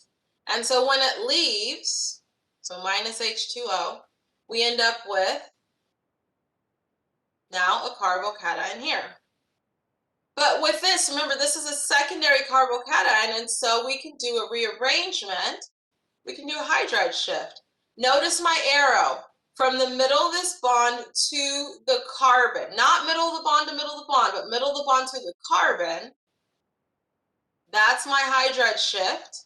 And so when it leaves, so minus H2O, we end up with now a carbocation here. But with this, remember, this is a secondary carbocation, and so we can do a rearrangement. We can do a hydride shift. Notice my arrow from the middle of this bond to the carbon, not middle of the bond to middle of the bond, but middle of the bond to the carbon. That's my hydride shift.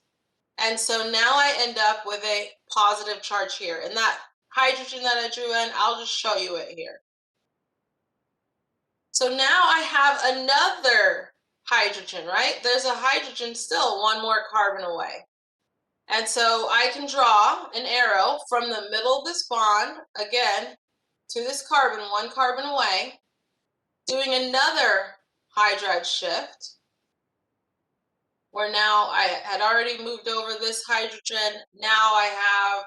And so now I end up with a positive charge here. And that hydrogen that I drew in, I'll just show you it here. So now I have another hydrogen, right? There's a hydrogen still one more carbon away. And so I can draw an arrow from the middle of this bond, again, to this carbon, one carbon away, doing another hydride shift, where now I had already moved over this hydrogen. Now I have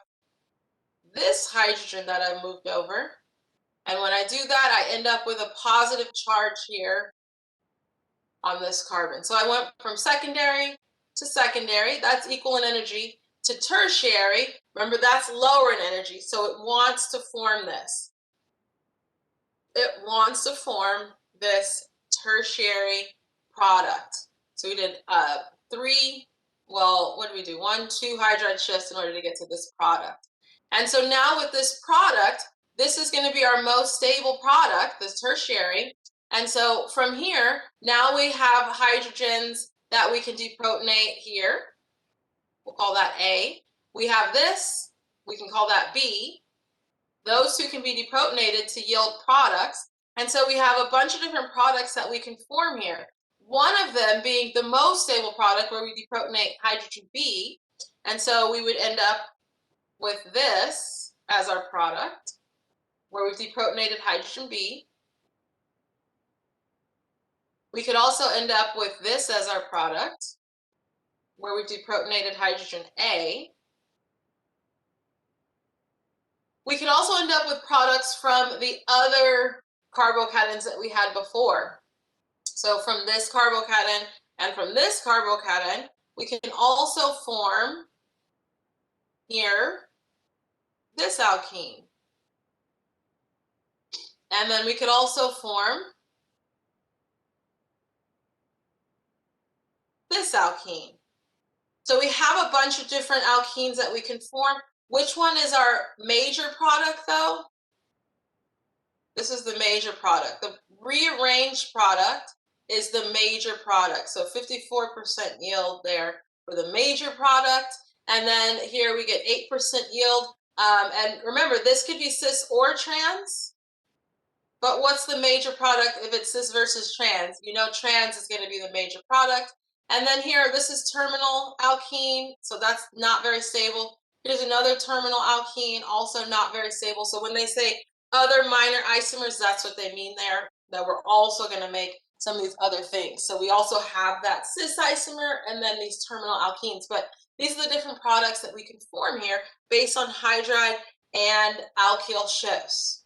this hydrogen that I moved over. And when I do that, I end up with a positive charge here on this carbon. So I went from secondary to secondary, that's equal in energy, to tertiary, remember that's lower in energy, so it wants to form this. It wants to form this tertiary product. So we did three, well, what did we do? 1, 2 hydride shifts in order to get to this product. And so now with this product, this is going to be our most stable product, this tertiary. And so from here, now we have hydrogens that we can deprotonate here. We'll call that A. We have this, we can call that B. Those two can be deprotonated to yield products. And so we have a bunch of different products that we can form here. One of them being the most stable product where we deprotonate hydrogen B. And so we would end up with this as our product, where we've deprotonated hydrogen B. We could also end up with this as our product, where we've deprotonated hydrogen A. We could also end up with products from the other carbocations that we had before. So from this carbocation and from this carbocation, we can also form here this alkene. And then we could also form this alkene. So we have a bunch of different alkenes that we can form. Which one is our major product though? This is the major product. The rearranged product is the major product. So 54% yield there for the major product. And then here we get 8% yield. And remember, this could be cis or trans. But what's the major product if it's cis versus trans? You know trans is going to be the major product. And then here, this is terminal alkene. So that's not very stable. Here's another terminal alkene, also not very stable. So when they say other minor isomers, that's what they mean there, that we're also going to make some of these other things. So we also have that cis isomer and then these terminal alkenes. But these are the different products that we can form here based on hydride and alkyl shifts.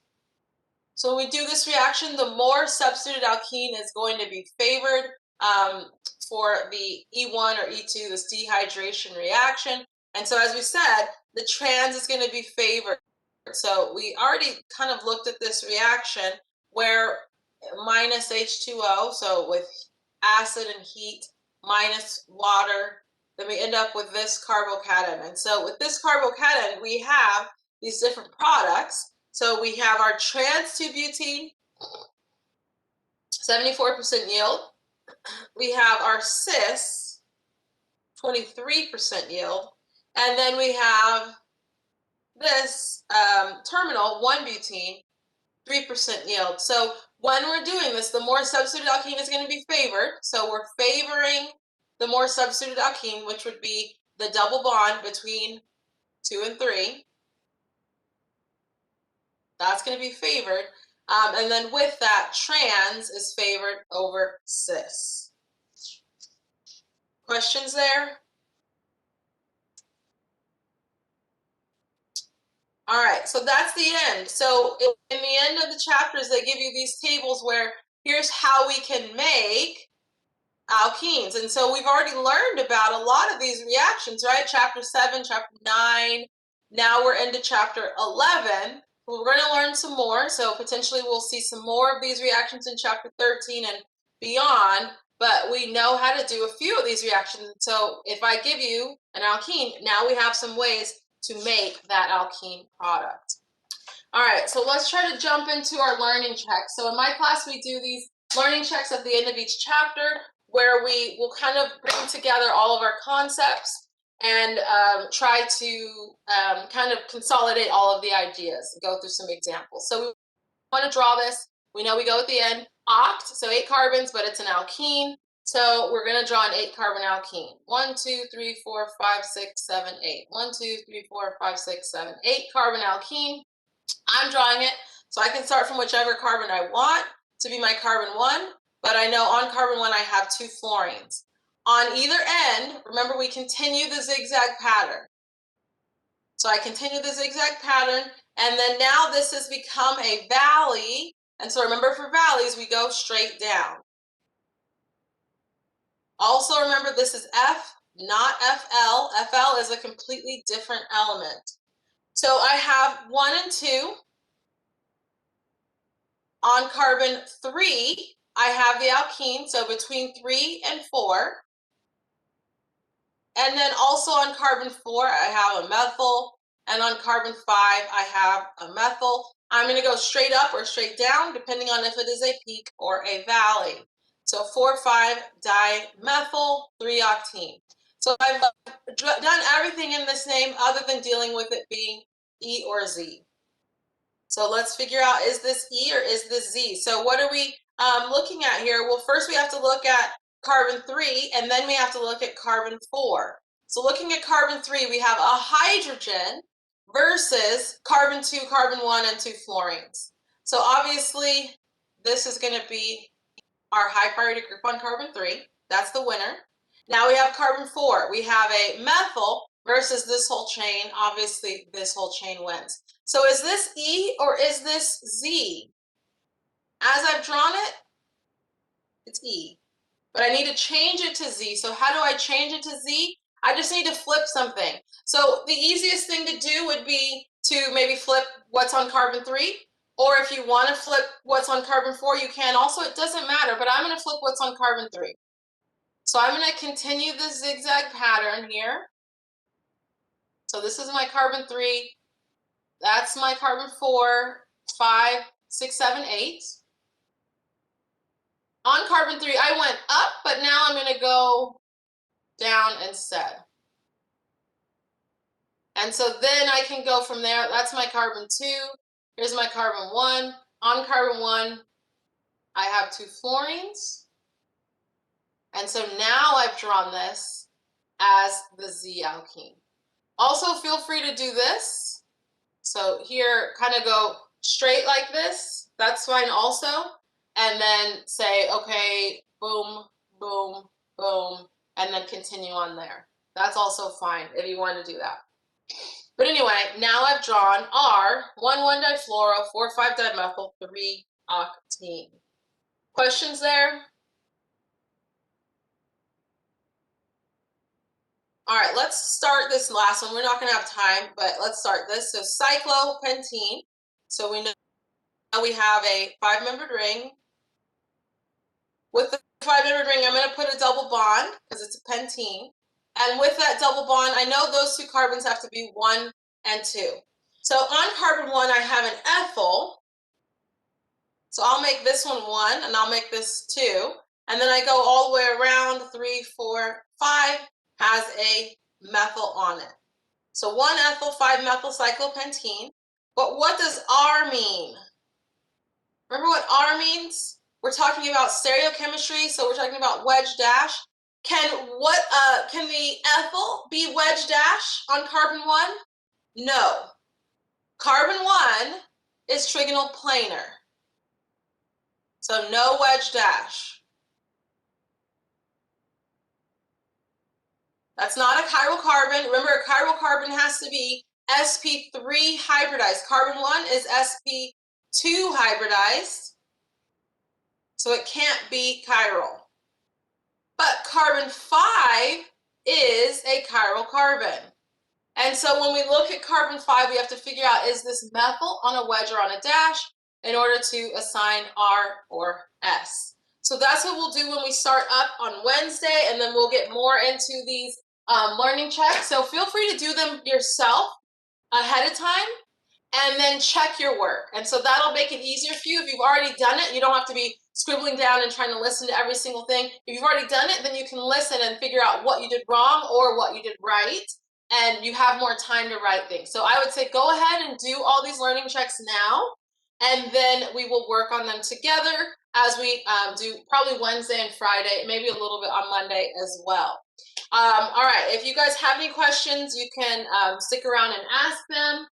So when we do this reaction, the more substituted alkene is going to be favored for the E1 or E2, this dehydration reaction. And so as we said, the trans is going to be favored. So we already kind of looked at this reaction where minus H2O, so with acid and heat, minus water, then we end up with this carbocation. And so with this carbocation, we have these different products. So we have our trans 2-butene, 74% yield. We have our cis, 23% yield. And then we have this terminal 1-butene, 3% yield. So when we're doing this, the more substituted alkene is going to be favored. So we're favoring the more substituted alkene, which would be the double bond between 2 and 3. That's going to be favored. And then with that, trans is favored over cis. Questions there? All right, so that's the end. So in the end of the chapters, they give you these tables where here's how we can make alkenes. And so we've already learned about a lot of these reactions, right? Chapter 7, chapter 9. Now we're into chapter 11. We're going to learn some more. So potentially we'll see some more of these reactions in chapter 13 and beyond. But we know how to do a few of these reactions. So if I give you an alkene, now we have some ways to make that alkene product. All right, so let's try to jump into our learning checks. So in my class, we do these learning checks at the end of each chapter where we will kind of bring together all of our concepts and try to kind of consolidate all of the ideas and go through some examples. So we want to draw this. We know we go at the end, oct, so 8 carbons, but it's an alkene. So we're going to draw an 8-carbon alkene. 1, 2, 3, 4, 5, 6, 7, 8. 1, 2, 3, 4, 5, 6, 7, 8-carbon alkene. I'm drawing it, so I can start from whichever carbon I want to be my carbon 1, but I know on carbon 1 I have 2 fluorines. On either end, remember we continue the zigzag pattern. So I continue the zigzag pattern, and then now this has become a valley, and so remember for valleys we go straight down. Also remember this is F, not FL. FL is a completely different element. So I have 1 and 2. On carbon 3, I have the alkene, so between 3 and 4. And then also on carbon 4, I have a methyl, and on carbon 5, I have a methyl. I'm going to go straight up or straight down, depending on if it is a peak or a valley. So 4,5-dimethyl, 3-octene. So I've done everything in this name other than dealing with it being E or Z. So let's figure out, is this E or is this Z? So what are we looking at here? Well, first we have to look at carbon 3, and then we have to look at carbon 4. So looking at carbon 3, we have a hydrogen versus carbon 2, carbon 1, and 2 fluorines. So obviously, this is going to be our high priority group on carbon 3. That's the winner. Now we have carbon 4. We have a methyl versus this whole chain. Obviously, this whole chain wins. So is this E or is this Z? As I've drawn it, it's E. But I need to change it to Z. So how do I change it to Z? I just need to flip something. So the easiest thing to do would be to maybe flip what's on carbon 3. Or if you want to flip what's on carbon 4, you can also. It doesn't matter, but I'm going to flip what's on carbon 3. So I'm going to continue the zigzag pattern here. So this is my carbon 3. That's my carbon 4, 5, 6, 7, 8. On carbon 3, I went up, but now I'm going to go down instead. And so then I can go from there. That's my carbon 2. Here's my carbon 1. On carbon 1, I have 2 fluorines. And so now I've drawn this as the Z alkene. Also, feel free to do this. So here, kind of go straight like this. That's fine also. And then say, okay, boom, boom, boom, and then continue on there. That's also fine if you want to do that. But anyway, now I've drawn R, 1,1-difluoro, 4,5-dimethyl, 3-octene. Questions there? All right, let's start this last one. We're not going to have time, but let's start this. So cyclopentene. So we know we have a 5-membered ring. With the 5-membered ring, I'm going to put a double bond because it's a pentene. And with that double bond, I know those 2 carbons have to be 1 and 2. So on carbon 1, I have an ethyl. So I'll make this one 1, and I'll make this 2. And then I go all the way around, 3, 4, 5, has a methyl on it. So 1-ethyl, 5-methyl cyclopentene. But what does R mean? Remember what R means? We're talking about stereochemistry, so we're talking about wedge dash. Can the ethyl be wedge dash on carbon 1? No. Carbon 1 is trigonal planar. So no wedge dash. That's not a chiral carbon. Remember, a chiral carbon has to be sp3 hybridized. Carbon 1 is sp2 hybridized. So it can't be chiral. But carbon 5 is a chiral carbon. And so when we look at carbon 5, we have to figure out, is this methyl on a wedge or on a dash in order to assign R or S. So that's what we'll do when we start up on Wednesday, and then we'll get more into these learning checks. So feel free to do them yourself ahead of time and then check your work. And so that'll make it easier for you. If you've already done it, you don't have to be scribbling down and trying to listen to every single thing. If you've already done it, then you can listen and figure out what you did wrong or what you did right, and you have more time to write things. So I would say go ahead and do all these learning checks now, and then we will work on them together as we do probably Wednesday and Friday, maybe a little bit on Monday as well. All right, if you guys have any questions, you can stick around and ask them.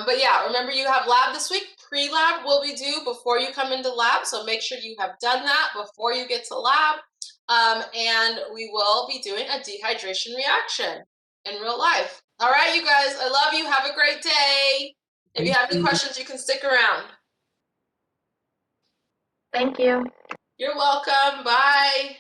But yeah, remember you have lab this week. Pre-lab will be due before you come into lab, so make sure you have done that before you get to lab. And we will be doing a dehydration reaction in real life. All right, you guys, I love you. Have a great day. If you have any questions, you can stick around.
Thank you.
You're welcome. Bye.